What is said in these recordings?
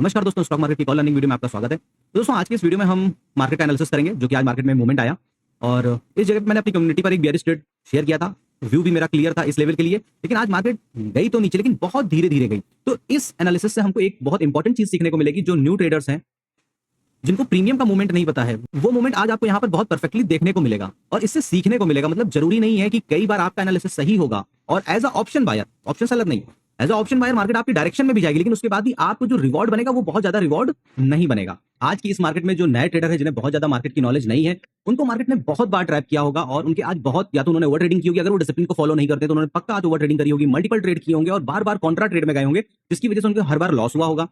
नमस्कार दोस्तों, stock market की कॉल लर्निंग वीडियो में आपका स्वागत है। तो दोस्तों, आज की इस वीडियो में हम मार्केट एनालिसिस करेंगे जो कि आज मार्केट में मूवमेंट आया और इस जगह पे मैंने अपनी कम्युनिटी पर एक बेयरिश ट्रेड शेयर किया था। व्यू भी मेरा क्लियर था इस लेवल के लिए, लेकिन आज मार्केट गई तो नीचे, लेकिन बहुत धीरे धीरे गई। तो इस एनालिसिस से हमको एक बहुत इंपॉर्टेंट चीज सीखने को मिलेगी। जो न्यू ट्रेडर्स हैं, जिनको प्रीमियम का मूवमेंट नहीं पता है, वो मूवमेंट आज आपको यहाँ पर बहुत परफेक्टली देखने को मिलेगा और इससे सीखने को मिलेगा। मतलब जरूरी नहीं है कि कई बार आपका एनालिसिस सही होगा और as a option buyer, option से अलग नहीं, as a option buyer market आपकी डायरेक्शन में भी जाएगी, लेकिन उसके बाद भी आपको जो रिवॉर्ड बनेगा वो बहुत ज्यादा रिवॉर्ड नहीं बनेगा। आज की इस मार्केट में जो नए ट्रेडर है, जिन्हें बहुत ज्यादा मार्केट की नॉलेज नहीं है, उनको मार्केट ने बहुत बार ट्रैप किया होगा और उनके आज बहुत, या तो उन्होंने ओवर ट्रेडिंग की होगी, अगर वो डिसिप्लिन को फॉलो नहीं करते तो उन्होंने पक्का आज ओवर ट्रेडिंग करी होगी, मल्टीपल ट्रेड किए होंगे और बार बार कॉन्ट्रा ट्रेड में गए होंगे, जिसकी वजह से उनको हर बार लॉस हुआ होगा।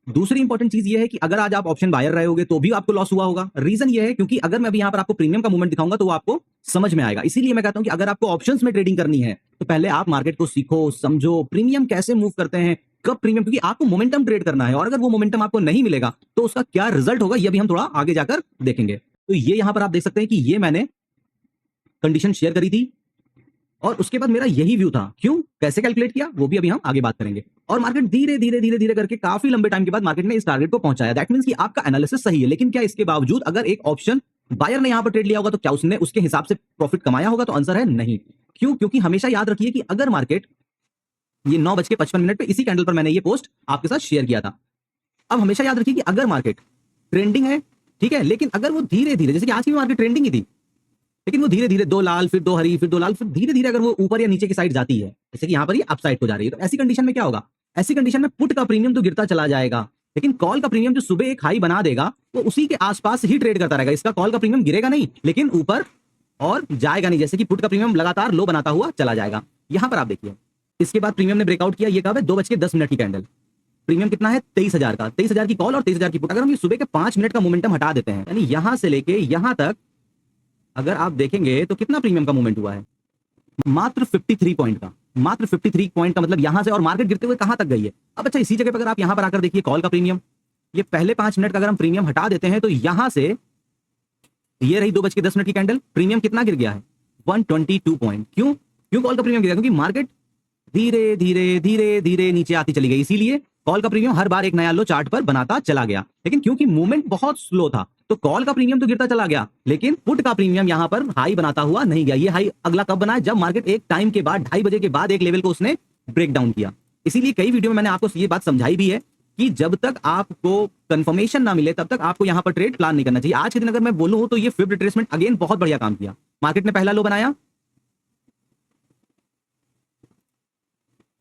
दूसरी इंपॉर्टेंट चीज ये है कि अगर आज आप ऑप्शन बायर रहे होगे तो भी आपको लॉस हुआ होगा। रीजन ये है क्योंकि अगर मैं अभी यहाँ पर आपको प्रीमियम का मूवमेंट दिखाऊंगा तो वो आपको समझ में आएगा। इसीलिए मैं कहता हूं कि अगर आपको ऑप्शंस में ट्रेडिंग करनी है तो पहले आप मार्केट को सीखो, समझो, प्रीमियम कैसे मूव करते हैं, कब प्रीमियम, क्योंकि आपको मोमेंटम ट्रेड करना है और अगर वो मोमेंटम आपको नहीं मिलेगा तो उसका क्या रिजल्ट होगा ये भी हम थोड़ा आगे जाकर देखेंगे। तो ये यहां पर आप देख सकते हैं कि ये मैंने कंडीशन शेयर करी थी और उसके बाद मेरा यही व्यू था। क्यों, कैसे कैलकुलेट किया, वो भी अभी हम आगे बात करेंगे। और मार्केट धीरे धीरे धीरे धीरे करके काफी लंबे टाइम के बाद मार्केट ने इस टारगेट को पहुंचाया। दैट मींस कि आपका एनालिसिस सही है, लेकिन क्या इसके बावजूद अगर एक ऑप्शन बायर ने यहां पर ट्रेड लिया होगा तो क्या उसने उसके हिसाब से प्रॉफिट कमाया होगा? तो आंसर है नहीं। क्यों? क्योंकि हमेशा याद रखिए कि अगर मार्केट, ये 9:55 पे इसी कैंडल पर मैंने ये पोस्ट आपके साथ शेयर किया था। अब हमेशा याद रखिए कि अगर मार्केट ट्रेंडिंग है, ठीक है, लेकिन अगर वो धीरे धीरे, जैसे कि आज की मार्केट ट्रेंडिंग ही थी, लेकिन वो धीरे धीरे दो लाल फिर दो हरी फिर दो लाल फिर धीरे धीरे अगर वो ऊपर या नीचे की साइड जाती है, जैसे कि यहाँ पर ये अप साइड को जा रही है, तो ऐसी कंडीशन में क्या होगा? ऐसी कंडीशन में पुट का प्रीमियम तो गिरता चला जाएगा, लेकिन कॉल का प्रीमियम जो सुबह एक हाई बना देगा वो उसी के आसपास ही ट्रेड करता रहेगा। इसका कॉल का प्रीमियम गिरेगा नहीं, लेकिन ऊपर और जाएगा नहीं, जैसे कि पुट का प्रीमियम लगातार लो बनाता हुआ चला जाएगा। यहां पर आप देखिए, इसके बाद प्रीमियम ने ब्रेकआउट किया। ये कब है? 2:10 की कैंडल। प्रीमियम कितना है? 23,000 का। 23,000 की कॉल और 23,000 की पुट। अगर हम ये सुबह के 5 मिनट का मोमेंटम हटा देते हैं, यानी यहां से लेके यहां तक अगर आप देखेंगे तो कितना प्रीमियम का मूवमेंट हुआ है? मात्र 53 पॉइंट का। मात्र 53 पॉइंट का मतलब यहां से, और मार्केट गिरते हुए कहां तक गई है? अब अच्छा, इसी जगह पर अगर आप यहां पर आकर देखिए कॉल का प्रीमियम, ये पहले 5 मिनट का अगर हम प्रीमियम हटा देते हैं तो यहां से ये रही 2:10 की कैंडल, प्रीमियम कितना गिर गया है? 122 पॉइंट। क्यों? क्यों कॉल का प्रीमियम गिर गया? क्योंकि मार्केट धीरे धीरे धीरे धीरे नीचे आती चली गई, इसीलिए कॉल का प्रीमियम हर बार एक नया लो चार्ट पर बनाता चला गया। लेकिन क्योंकि मूवमेंट बहुत स्लो था तो कॉल का प्रीमियम तो गिरता चला गया, लेकिन पुट का प्रीमियम यहां पर हाई बनाता हुआ नहीं गया। ये हाई अगला कब बना? जब मार्केट एक टाइम के बाद, 2:30 बजे के बाद एक लेवल को उसने ब्रेक डाउन किया। इसीलिए कई वीडियो में मैंने आपको ये बात समझाई भी है कि जब तक आपको कंफर्मेशन ना मिले तब तक आपको यहां पर ट्रेड प्लान नहीं करना चाहिए। आज के दिन अगर मैं बोलूं तो ये फिब रिट्रेसमेंट अगेन बहुत बढ़िया काम किया। मार्केट ने पहला लो बनाया,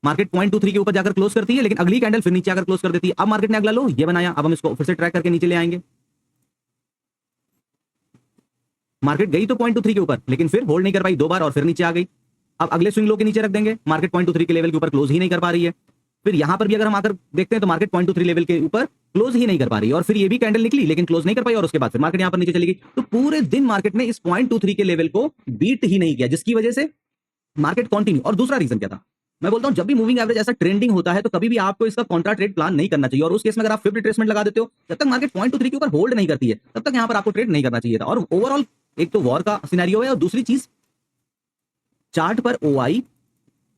मार्केट 0.23 के ऊपर जाकर क्लोज करती है, लेकिन अगली कैंडल फिर नीचे आकर क्लोज कर देती है। अब मार्केट ने अगला लो ये बनाया। अब हम इसको फिर से ट्रैक करके नीचे ले आएंगे। मार्केट गई तो 0.23 के ऊपर, लेकिन फिर होल्ड नहीं कर पाई, 2 बार और फिर नीचे आ गई। अब अगले स्विंग लो के नीचे रख देंगे। मार्केट 0.23 के लेवल के ऊपर क्लोज ही नहीं कर पा रही है। फिर यहां पर भी अगर हम आकर देखते हैं तो मार्केट 0.23 लेवल के ऊपर क्लोज ही नहीं कर पा रही है, और फिर ये भी कैंडल निकली लेकिन क्लोज नहीं कर पाई, और उसके बाद फिर मार्केट यहां पर नीचे चली गई। तो पूरे दिन मार्केट ने इस 0.23 के लेवल को बीट ही नहीं किया, जिसकी वजह से मार्केट कंटिन्यू। और दूसरा रीजन क्या था? मैं बोलता हूं जब भी मूविंग एवरेज ऐसा ट्रेंडिंग होता है तो कभी भी आपको इसका कॉन्ट्रा ट्रेड प्लान नहीं करना चाहिए, और उस केस में अगर आप फिब रिट्रेसमेंट लगा देते हो, जब तक मार्केट 0.23 के ऊपर होल्ड नहीं करती है तब तक यहां पर आपको ट्रेड नहीं करना चाहिए था। और ओवरऑल एक तो वॉर का सिनेरियो है, और दूसरी चीज चार्ट पर ओआई,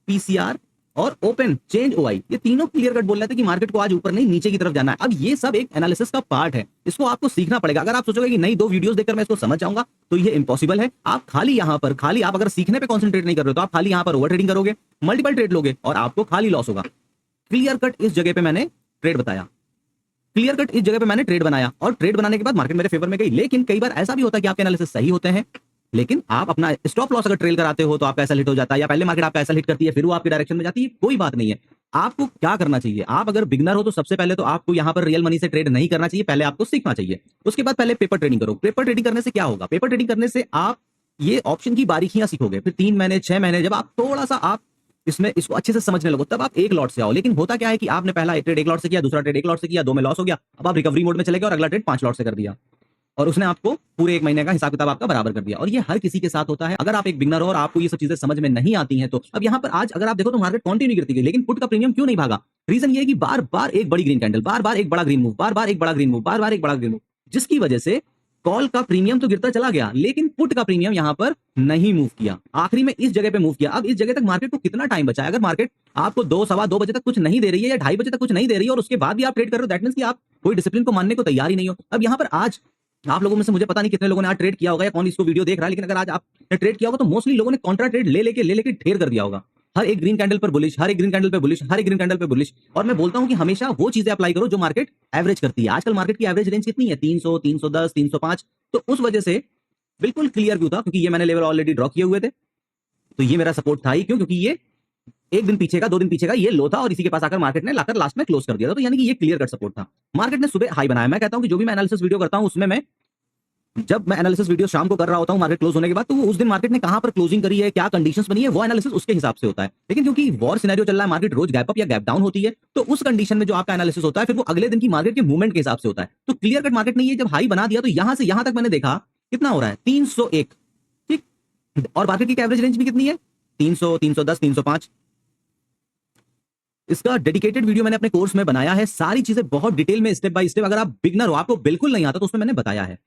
पीसीआर और ओपन चेंज ओआई, ये तीनों क्लियर कट बोल रहे थे कि मार्केट को आज ऊपर नहीं नीचे की तरफ जाना है। अब ये सब एक एनालिसिस का पार्ट है, इसको आपको सीखना पड़ेगा। अगर आप सोचोगे कि नहीं 2 वीडियोस देखकर मैं इसको समझ जाऊंगा तो ये इम्पॉसिबल है। आप खाली यहां पर आप अगर सीखने पे कंसंट्रेट नहीं कर रहे हो तो आप खाली यहां पर ओवर ट्रेडिंग करोगे, मल्टीपल ट्रेड लोगे और आपको खाली लॉस होगा। क्लियर कट इस जगह पे मैंने ट्रेड बताया, क्लियर कट इस जगह पे मैंने ट्रेड बनाया, और ट्रेड बनाने के बाद मार्केट मेरे फेवर में गई। लेकिन कई बार ऐसा भी होता है कि आपके एनालिसिस सही होते हैं, लेकिन आप अपना स्टॉप लॉस अगर ट्रेल कराते हो तो आपका ऐसा हिट हो जाता है, या पहले मार्केट आपका ऐसा हिट करती है फिर वो आपकी डायरेक्शन में जाती है। कोई बात नहीं है। आपको क्या करना चाहिए? आप अगर बिगनर हो तो सबसे पहले तो आपको यहां पर रियल मनी से ट्रेड नहीं करना चाहिए, पहले आपको सीखना चाहिए। उसके बाद पहले पेपर ट्रेडिंग करो। पेपर ट्रेडिंग करने से क्या होगा? पेपर ट्रेडिंग करने से आप ये ऑप्शन की बारीकियां सीखोगे। फिर 3 महीने 6 महीने जब आप थोड़ा सा आप इसमें इसको अच्छे से समझने लगो, तब आप एक लॉट से आओ। लेकिन होता क्या है कि आपने पहला ट्रेड एक लॉट से किया, दूसरा ट्रेड एक लॉट से किया, 2 में लॉस हो गया, अब आप रिकवरी मोड में चले गए और अगला ट्रेड 5 लॉट से कर दिया, और उसने आपको पूरे 1 महीने का हिसाब किताब आपका बराबर कर दिया। और ये हर किसी के साथ होता है। अगर आप एक बिगनर हो और आपको ये सब चीजें समझ में नहीं आती हैं तो अब यहां पर आज अगर आप देखो तो मार्केट कंटिन्यू गिरती गई, लेकिन पुट का प्रीमियम क्यों नहीं भागा? रीजन ये है कि बार बार एक बड़ी ग्रीन कैंडल, बार बार एक बड़ा ग्रीन मूव, बार बार एक बड़ा ग्रीन मूव, बार बार एक बड़ा ग्रीन मूव, जिसकी वजह से कॉल का प्रीमियम तो गिरता चला गया, लेकिन पुट का प्रीमियम यहां पर नहीं मूव किया, आखिरी में इस जगह पे मूव किया। अब इस जगह तक मार्केट को कितना टाइम बचा है? अगर मार्केट आपको 2 सवा 2 बजे तक कुछ नहीं दे रही है या 2:30 बजे तक कुछ नहीं दे रही है और उसके बाद भी आप ट्रेड कर रहे हो, दैट मींस कि आप कोई डिसिप्लिन को मानने को तैयार ही नहीं हो। अब यहां पर आज आप लोगों में से मुझे पता नहीं कितने लोगों ने आज ट्रेड किया होगा या कौन इसको वीडियो देख रहा है, लेकिन अगर आज आपने ट्रेड किया होगा तो मोस्टली लोगों ने कॉन्ट्रा ट्रेड ले लेके ढेर कर दिया होगा। हर एक ग्रीन कैंडल पर बुलिश, हर एक ग्रीन कैंडल पे बुलिश, हर एक ग्रीन कैंडल पे बुलिश। और मैं बोलता हूं कि हमेशा वो चीजें अप्लाई करो जो मार्केट एवरेज करती है। आजकल मार्केट की एवरेज रेंज कितनी है? 300, 310, 305। तो उस वजह से बिल्कुल क्लियर व्यू था, क्योंकि ये मैंने लेवल ऑलरेडी ड्रॉ किए हुए थे। तो ये मेरा सपोर्ट था ही, क्यों? क्योंकि ये 1 दिन पीछे का, 2 दिन पीछे का ये लो था और इसी के पास आकर मार्केट ने लाकर लास्ट में क्लोज कर दिया था। तो यानी कि ये क्लियर कट सपोर्ट था। मार्केट ने सुबह हाई बनाया। मैं कहता हूं कि जो भी मैं एनालिसिस वीडियो करता हूं उसमें जब मैं एनालिसिस वीडियो शाम को कर रहा होता हूं मार्केट क्लोज होने के बाद, तो वो उस दिन मार्केट ने कहां पर क्लोजिंग करी है, क्या कंडीशंस बनी है, वो एनालिसिस उसके हिसाब से होता है। लेकिन क्योंकि वॉर सिनेरियो चल रहा है, मार्केट रोज गैप अप या गैप डाउन होती है, तो उस कंडीशन में जो आपका एनालिसिस होता है फिर वो अगले दिन की मार्केट के मूवमेंट के हिसाब से होता है। तो क्लियर कट मार्केट ने ये जब हाई बना दिया तो यहां से यहां तक मैंने देखा कितना हो रहा है? 301, ठीक। और मार्केट की एवरेज रेंज भी कितनी है? 300, 310, 305। इसका डेडिकेटेड वीडियो मैंने अपने कोर्स में बनाया है, सारी चीजें बहुत डिटेल में स्टेप बाय स्टेप। अगर आप बिगनर हो, आपको बिल्कुल नहीं आता, तो उसमें मैंने बताया है।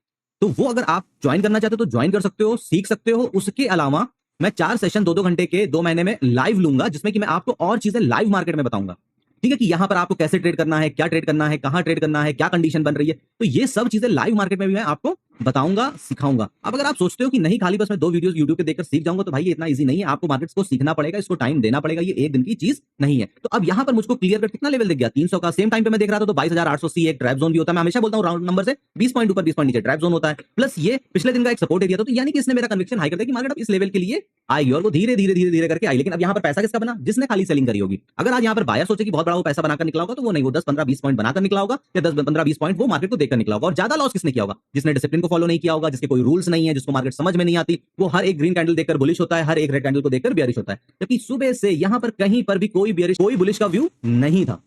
तो वो अगर आप ज्वाइन करना चाहते हो तो ज्वाइन कर सकते हो, सीख सकते हो। उसके अलावा मैं 4 सेशन 2-2 घंटे के 2 महीने में लाइव लूंगा, जिसमें कि मैं आपको और चीजें लाइव मार्केट में बताऊंगा। ठीक है, कि यहां पर आपको कैसे ट्रेड करना है, क्या ट्रेड करना है, कहां ट्रेड करना है, क्या कंडीशन बन रही है। तो ये सब चीजें लाइव मार्केट में भी मैं आपको बताऊंगा, सिखाऊंगा। अब अगर आप सोचते हो कि नहीं, खाली बस मैं 2 वीडियोस यूट्यूब पे देखकर सीख जाऊंगा, तो भाई ये इतना इजी नहीं है। आपको मार्केट्स को सीखना पड़ेगा, इसको टाइम देना पड़ेगा, ये एक दिन की चीज नहीं है। तो अब यहां पर मुझको क्लियर कट कितना लेवल दिख गया? 300 का। सेम टाइम पे मैं देख रहा था तो 22,880 एक ट्रैप जोन भी होता है। मैं हमेशा बोलता हूं राउंड नंबर से 20 पॉइंट ऊपर 20 पॉइंट नीचे ट्रैप जोन होता है। प्लस ये पिछले दिन का एक सपोर्ट एरिया था। तो यानी कि इसने मेरा कन्विक्शन हाई कर दिया कि मार्केट अब इस लेवल के लिए आएगी, और वो धीरे धीरे करके आई। लेकिन अब यहां पर पैसा किसका बना? जिसने खाली सेलिंग करी होगी। अगर आज यहां पर बायर सोचे कि बहुत बड़ा वो पैसा बनाकर निकला होगा, तो वो नहीं, वो 10, 15, 20 पॉइंट बनाकर निकला होगा, या 10, 15, 20 पॉइंट वो मार्केट को देखकर निकला होगा। और ज्यादा लॉस किसने किया होगा? जिसने डिसिप्लिन को फॉलो नहीं किया होगा, जिसके कोई रूल्स नहीं है, जिसको मार्केट समझ में नहीं आती। वो हर एक ग्रीन कैंडल देखकर बुलिश होता है, हर एक रेड कैंडल को देखकर बेयरिश होता है। जबकि सुबह से यहां पर कहीं पर भी कोई बेयरिश, कोई बुलिश का व्यू नहीं था।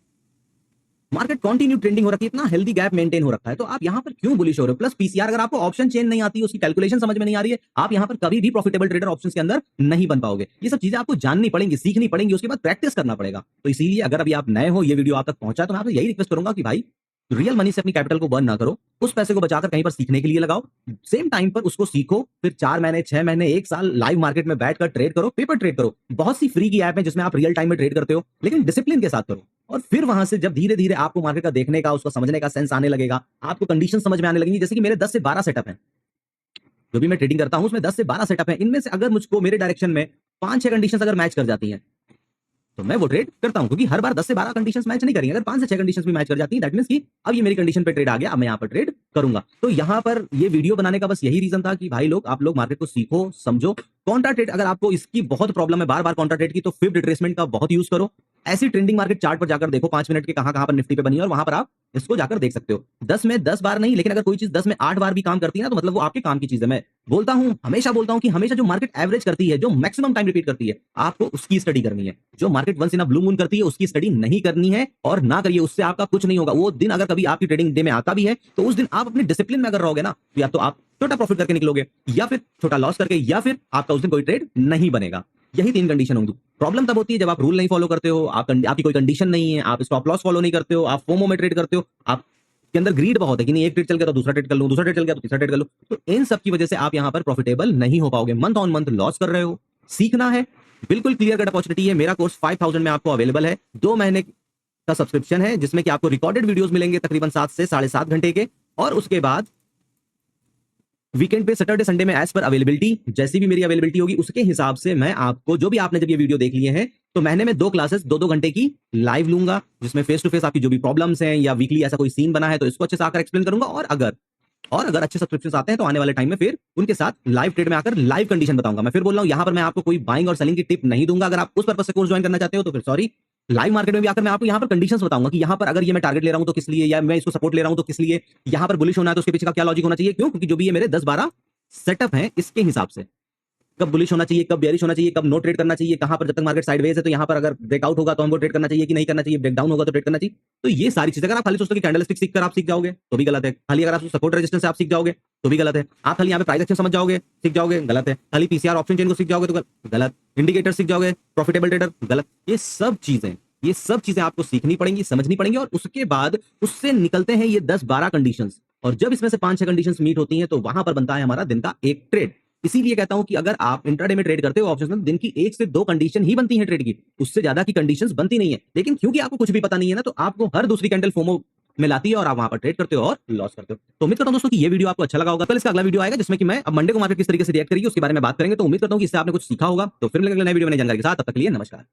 मार्केट कंटिन्यू ट्रेंडिंग हो रखी है, इतना हेल्दी गैप मेंटेन हो रखा है। तो आप यहां पर क्यों बुलिश हो रहे हो? प्लस पीसीआर, अगर आपको ऑप्शन चेन नहीं आती, उसकी कैलकुलेशन समझ में नहीं आ रही है, आप यहां पर कभी भी प्रॉफिटेबल ट्रेडर ऑप्शंस के अंदर नहीं बन पाओगे। ये सब चीजें आपको जाननी पड़ेंगी, सीखनी पड़ेंगी, उसके बाद प्रैक्टिस करना पड़ेगा। तो इसीलिए अगर अभी आप नए हो, ये वीडियो आप तक पहुंचा, तो मैं आपसे यही रिक्वेस्ट करूंगा कि भाई रियल मनी से अपनी कैपिटल को बर्न ना करो, उस पैसे को बचाकर कहीं पर सीखने के लिए लगाओ। सेम टाइम पर उसको सीखो, फिर 4 महीने, 6 महीने, 1 साल लाइव मार्केट में बैठकर ट्रेड करो, पेपर ट्रेड करो। बहुत सी फ्री की ऐप है जिसमें आप रियल टाइम में ट्रेड करते हो, लेकिन डिसिप्लिन के साथ करो। और फिर वहां से जब धीरे धीरे आपको मार्केट का देखने का, उसको समझने का सेंस आने लगेगा, आपको कंडीशन समझ में आने लगेंगी। जैसे कि मेरे 10 से 12 सेटअप है, जो भी मैं ट्रेडिंग करता हूं उसमें 10 से 12 सेटअप है। इनमें से अगर मुझको मेरे डायरेक्शन में 5-6 कंडीशन अगर मैच कर जाती हैं, तो मैं वो ट्रेड करता हूं। क्योंकि हर बार 10 से 12 कंडीशंस मैच नहीं करेंगे। अगर 5 से 6 कंडीशंस भी मैच कर जाती हैं, दैट मींस कि अब ये मेरी कंडीशन पे ट्रेड आ गया, अब मैं यहां पर ट्रेड करूंगा। तो यहां पर ये वीडियो बनाने का बस यही रीजन था कि भाई लोग, आप लोग मार्केट को सीखो, समझो। कॉन्ट्रा ट्रेड, अगर आपको इसकी बहुत प्रॉब्लम है बार-बार कॉन्ट्रा ट्रेड की, तो फिफ्थ रिट्रेसमेंट का बहुत यूज करो। ऐसी ट्रेंडिंग मार्केट चार्ट पर जाकर देखो 5 मिनट के कहां-कहां पर निफ्टी पे बनी है, और वहां पर आप इसको जाकर देख सकते हो। 10 में 10 बार नहीं, लेकिन अगर कोई चीज 10 में 8 बार भी काम करती है ना, तो मतलब वो आपके काम की चीज है। मैं बोलता हूं, हमेशा बोलता हूं कि हमेशा जो मार्केट एवरेज करती है, जो मैक्सिमम टाइम रिपीट करती है, आपको उसकी स्टडी करनी है। जो market once in a blue moon करती है, उसकी स्टडी नहीं करनी है, और ना करिए, उससे आपका कुछ नहीं होगा। वो दिन अगर कभी आपकी ट्रेडिंग डे में आता भी है, तो उस दिन आप अपने डिसिप्लिन में अगर रहोगे ना, या तो आप छोटा प्रॉफिट करके निकलोगे, या फिर छोटा लॉस करके, या फिर आपका उस दिन कोई ट्रेड नहीं बनेगा। यही 3 कंडीशन होंगी। प्रॉब्लम तब होती है जब आप रूल नहीं फॉलो करते हो, आपकी कोई कंडीशन नहीं है, आप स्टॉप लॉस फॉलो नहीं करते हो, आप फोमो में ट्रेड करते हो, आप के अंदर ग्रीड बहुत है कि नहीं, एक ट्रेड चल गया तो दूसरा ट्रेड कर लूं, दूसरा ट्रेड चल गया तो तीसरा ट्रेड कर लूं। तो इन सब की वजह से आप यहां पर प्रॉफिटेबल नहीं हो पाओगे, मंथ ऑन मंथ लॉस कर रहे हो। सीखना है, बिल्कुल क्लियर कट अपॉर्चुनिटी है। मेरा कोर्स 5000 में आपको अवेलेबल है। 2 महीने का सब्सक्रिप्शन है, जिसमें कि आपको रिकॉर्डेड वीडियोस मिलेंगे तकरीबन 7 से 7.5 घंटे के, और उसके बाद वीकेंड पे सैटरडे संडे में एज पर अवेलेबिलिटी, जैसी भी मेरी अवेलेबिलिटी होगी उसके हिसाब से मैं आपको, जो भी आपने जब ये वीडियो देख लिए हैं, तो महीने में 2 क्लासेस 2-2 घंटे की लाइव लूंगा, जिसमें फेस टू फेस आपकी जो भी प्रॉब्लम्स हैं, या वीकली ऐसा कोई सीन बना है तो इसको अच्छे से आकर एक्सप्लेन करूंगा। और अगर अच्छे सब्सक्रिप्शन आते हैं, तो आने वाले टाइम में फिर उनके साथ लाइव ट्रेड में आकर लाइव कंडीशन बताऊंगा। मैं फिर बोल रहा हूं, यहां पर मैं आपको कोई बाइंग और सेलिंग की टिप नहीं दूंगा। अगर आप उस पर्पस से कोर्स ज्वाइन करना चाहते हो, तो फिर सॉरी, लाइव मार्केट में भी आकर मैं आपको यहां पर कंडीशंस बताऊंगा कि यहां पर अगर ये मैं टारगेट ले रहा हूं तो किस लिए, या मैं इसको सपोर्ट ले रहा हूं तो किस लिए, यहां पर बुलिश होना है तो उसके पीछे का क्या लॉजिक होना चाहिए। क्यों? क्योंकि जो भी ये मेरे 10-12 सेटअप है, इसके हिसाब से कब बुलिश होना चाहिए, कब बेयरिश होना चाहिए, कब नो ट्रेड करना चाहिए, कहां पर जब तक मार्केट साइडवेज है तो यहां पर अगर ब्रेकआउट होगा तो हमको ट्रेड करना चाहिए कि नहीं करना चाहिए, ब्रेकडाउन होगा तो ट्रेड करना चाहिए। तो ये सारी चीजें, अगर आप खाली सोचते हो कि कैंडलस्टिक सीखकर आप सीख जाओगे तो भी गलत है। खाली अगर आप सपोर्ट रेजिस्टेंस से आप सीख जाओगे तो भी गलत है। आप खाली यहां पे प्राइस एक्शन समझ जाओगे, सीख जाओगे, गलत है। खाली पीसीआर ऑप्शन चेन को सीख जाओगे तो गलत। इंडिकेटर सीख जाओगे, प्रॉफिटेबल ट्रेडर, गलत। ये सब चीजें आपको सीखनी पड़ेंगी, समझनी पड़ेंगी, और उसके बाद उससे निकलते हैं ये 10-12 कंडीशंस। और जब इसमें से 5-6 कंडीशंस मीट होती हैं तो वहां पर बनता है हमारा दिन का एक ट्रेड। इसीलिए कहता हूं कि अगर आप इंट्राडे में ट्रेड करते हो ऑप्शंस में, दिन की 1 से 2 कंडीशन ही बनती है ट्रेड की, उससे ज्यादा की कंडीशंस बनती नहीं है। लेकिन क्योंकि आपको कुछ भी पता नहीं है ना, तो आपको हर दूसरी कैंडल फोमो में लाती है और आप वहां पर ट्रेड करते हो और लॉस करते हो। तो उम्मीद करता हूं दोस्तों कि ये वीडियो आपको अच्छा लगा होगा। कल इसका अगला वीडियो आएगा जिसमें कि मैं अब मंडे को मार्केट किस तरीके से रिएक्ट करेगी उसके बारे में बात करेंगे। तो उम्मीद करता हूं कि इससे आपने कुछ सीखा होगा। तो फिर मिलेंगे नए वीडियो में नई जानकारी के साथ, तब तक के लिए नमस्कार।